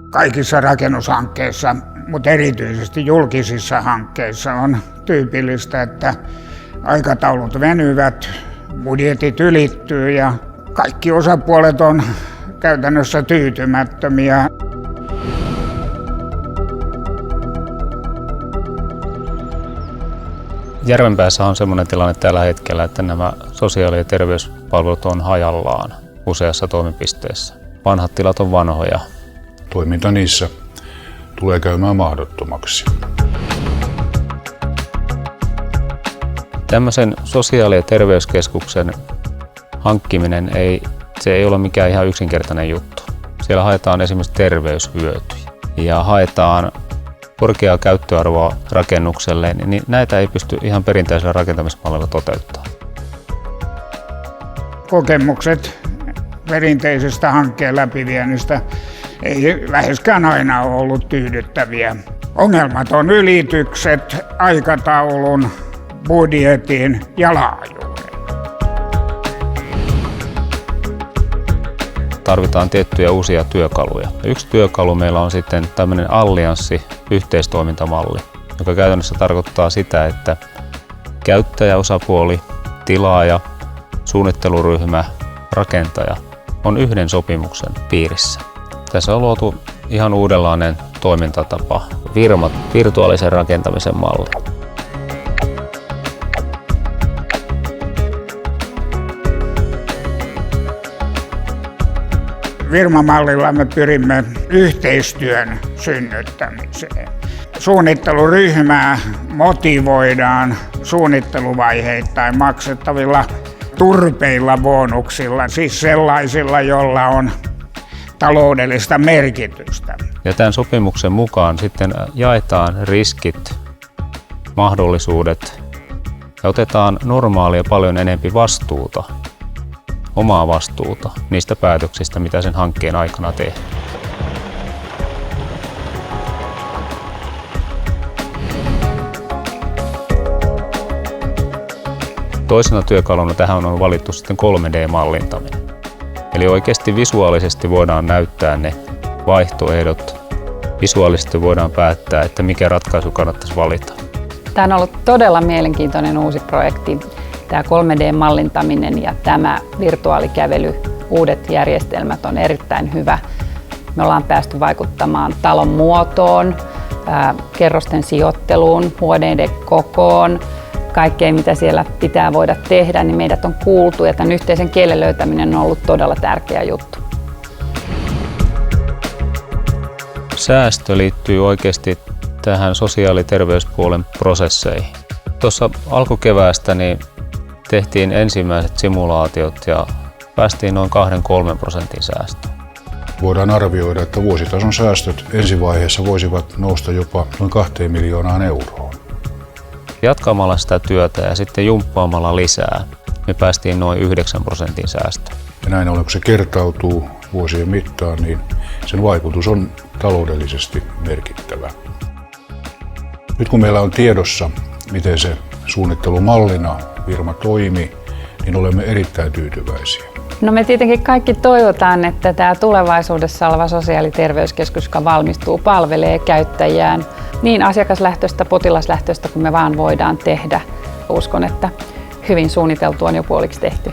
Kaikissa rakennushankkeissa, mutta erityisesti julkisissa hankkeissa on tyypillistä, että aikataulut venyvät, budjetit ylittyy ja kaikki osapuolet on käytännössä tyytymättömiä. Järvenpäässä on sellainen tilanne tällä hetkellä, että nämä sosiaali- ja terveyspalvelut on hajallaan useassa toimipisteessä. Vanhat tilat on vanhoja. Toiminta niissä tulee käymään mahdottomaksi. Tämmöisen sosiaali- ja terveyskeskuksen hankkiminen ei ole mikään ihan yksinkertainen juttu. Siellä haetaan esimerkiksi terveyshyötyjä ja haetaan korkeaa käyttöarvoa rakennukselle, niin näitä ei pysty ihan perinteisellä rakentamismallilla toteuttamaan. Kokemukset perinteisestä hankkeen läpiviennistä ei läheskään aina ole ollut tyydyttäviä. Ongelmat on ylitykset, aikataulun, budjetin ja laajuuden. Tarvitaan tiettyjä uusia työkaluja. Yksi työkalu meillä on sitten tämmöinen allianssi-yhteistoimintamalli, joka käytännössä tarkoittaa sitä, että käyttäjäosapuoli, tilaaja, suunnitteluryhmä, rakentaja on yhden sopimuksen piirissä. Tässä on luotu ihan uudenlainen toimintatapa, virtuaalisen rakentamisen malli. Virma-mallilla me pyrimme yhteistyön synnyttämiseen. Suunnitteluryhmää motivoidaan suunnitteluvaiheittain maksettavilla turpeilla bonuksilla, siis sellaisilla, joilla on taloudellista merkitystä. Ja tämän sopimuksen mukaan sitten jaetaan riskit, mahdollisuudet ja otetaan normaalia paljon enempi vastuuta, omaa vastuuta niistä päätöksistä, mitä sen hankkeen aikana tehdään. Toisena työkaluna tähän on valittu sitten 3D-mallintaminen. Eli oikeasti visuaalisesti voidaan näyttää ne vaihtoehdot, visuaalisesti voidaan päättää, että mikä ratkaisu kannattaisi valita. Tämä on ollut todella mielenkiintoinen uusi projekti. Tämä 3D-mallintaminen ja tämä virtuaalikävely, uudet järjestelmät on erittäin hyvä. Me ollaan päästy vaikuttamaan talon muotoon, kerrosten sijoitteluun, huoneiden kokoon, kaikkeen mitä siellä pitää voida tehdä, niin meidät on kuultu ja tämän yhteisen kielen löytäminen on ollut todella tärkeä juttu. Säästö liittyy oikeasti tähän sosiaali- ja terveyspuolen prosesseihin. Tuossa alkukeväästä niin tehtiin ensimmäiset simulaatiot ja päästiin noin 2-3% säästöön. Voidaan arvioida, että vuositason säästöt ensivaiheessa voisivat nousta jopa noin 2 miljoonaan euroon. Jatkamalla sitä työtä ja sitten jumppaamalla lisää, me päästiin noin 9% säästöön. Ja näin ollen, kun se kertautuu vuosien mittaan, niin sen vaikutus on taloudellisesti merkittävä. Nyt kun meillä on tiedossa, miten se suunnittelumallina Virma toimi, niin olemme erittäin tyytyväisiä. No me tietenkin kaikki toivotaan, että tämä tulevaisuudessa oleva sosiaali- ja terveyskeskus, joka valmistuu, palvelee käyttäjään niin asiakaslähtöistä, potilaslähtöistä kuin me vaan voidaan tehdä. Uskon, että hyvin suunniteltu on jo puoliksi tehty.